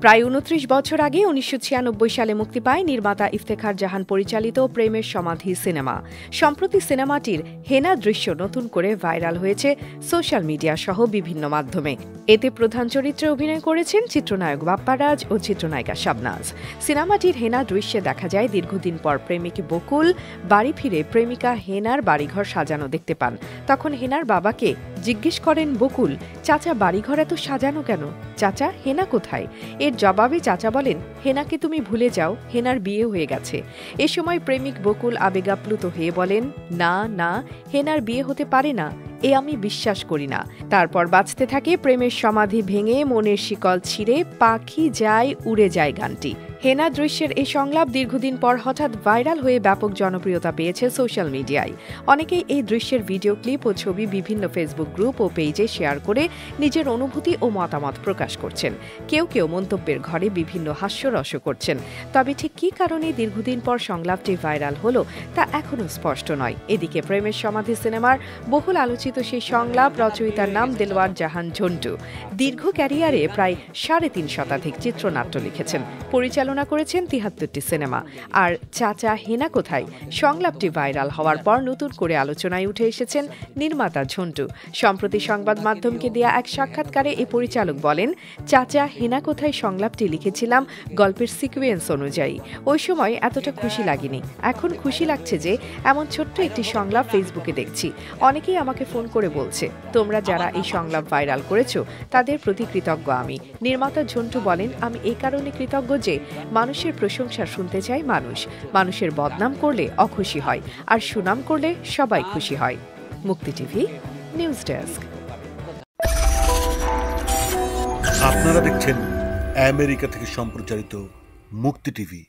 প্রায় ২৯ বছর আগে ১৯৯৬ সালে মুক্তি পায় নির্মাতা ইফতেখার জাহান পরিচালিত প্রেমের সমাধি সিনেমা। সম্প্রতি সিনেমাটির হেনা দৃশ্য নতুন করে ভাইরাল হয়েছে সোশ্যাল মিডিয়া সহ বিভিন্ন মাধ্যমে। এতে প্রধান চরিত্রে অভিনয় করেছেন চিত্রনায়ক বাপ্পা রাজ ও চিত্রনায়িকা শাবনাজ। সিনেমাটির হেনা দৃশ্যে দেখা যায় দীর্ঘদিন পর প্রেমিক বকুল বাড়ি ফিরে প্রেমিকা হেনার বাড়িঘর সাজানো দেখতে পান। তখন হেনার বাবাকে জিজ্ঞেস করেন বকুল, চাচা বাড়িঘর এত সাজানো কেন? চাচা, হেনা কোথায়? এর জবাবে চাচা বলেন, হেনাকে তুমি ভুলে যাও, হেনার বিয়ে হয়ে গেছে। এ সময় প্রেমিক বকুল আবেগাপ্লুত হয়ে বলেন, না না, হেনার বিয়ে হতে পারে না, এ আমি বিশ্বাস করি না। তারপর বাজতে থাকে প্রেমের সমাধি ভেঙে মনের শিকল ছিঁড়ে পাখি যায় উড়ে যায় গানটি। হেনা দৃশ্যের এই সংলাপ দীর্ঘদিন পর হঠাৎ ভাইরাল হয়ে ব্যাপক জনপ্রিয়তা পেয়েছে সোশ্যাল মিডিয়ায়। অনেকেই এই দৃশ্যের ভিডিও ক্লিপ ও ছবি বিভিন্ন ফেসবুক গ্রুপ ও পেজে শেয়ার করে নিজের অনুভূতি ও মতামত প্রকাশ করছেন। কেউ কেউ মন্তব্যের ঘরে বিভিন্ন হাস্যরস করছেন। তবে ঠিক কী কারণে দীর্ঘদিন পর সংলাপটি ভাইরাল হলো তা এখনও স্পষ্ট নয়। এদিকে প্রেমের সমাধি সিনেমার বহুল আলোচিত সেই সংলাপ রচয়িতার নাম দেলোয়ার জাহান ঝন্টু। দীর্ঘ ক্যারিয়ারে প্রায় ৩.৫ শতাধিক চিত্রনাট্য লিখেছেন, পরিচালনা করেছেন ৭৩টি সিনেমা। আর চাচা হেনা কোথায় সংলাপটি ভাইরাল হওয়ার পর নতুন করে আলোচনায় উঠে এসেছেন নির্মাতা ঝন্টু। সম্প্রতি সংবাদ মাধ্যমকে দেয়া এক সাক্ষাৎকারে এই পরিচালক বলেন, চাচা হেনা কোথায় সংলাপটি লিখেছিলাম গল্পের সিকোয়েন্স অনুযায়ী। ওই সময় এতটা খুশি লাগেনি, এখন খুশি লাগছে যে এমন ছোট্ট একটি সংলাপ ফেসবুকে দেখছি। অনেকেই আমাকে ফোন করে বলছে, তোমরা যারা এই সংলাপ ভাইরাল করেছো তাদের প্রতি কৃতজ্ঞ আমি। নির্মাতা ঝন্টু বলেন, আমি এই কারণে কৃতজ্ঞ যে মানুষের প্রশংসা শুনতে চায় মানুষের বদনাম করলে অখুশি হয়, আর সুনাম করলে সবাই খুশি হয়। মুক্তি টিভি নিউজ ডেস্ক। আপনারা দেখছেন আমেরিকা থেকে সম্প্রচারিত মুক্তি টিভি।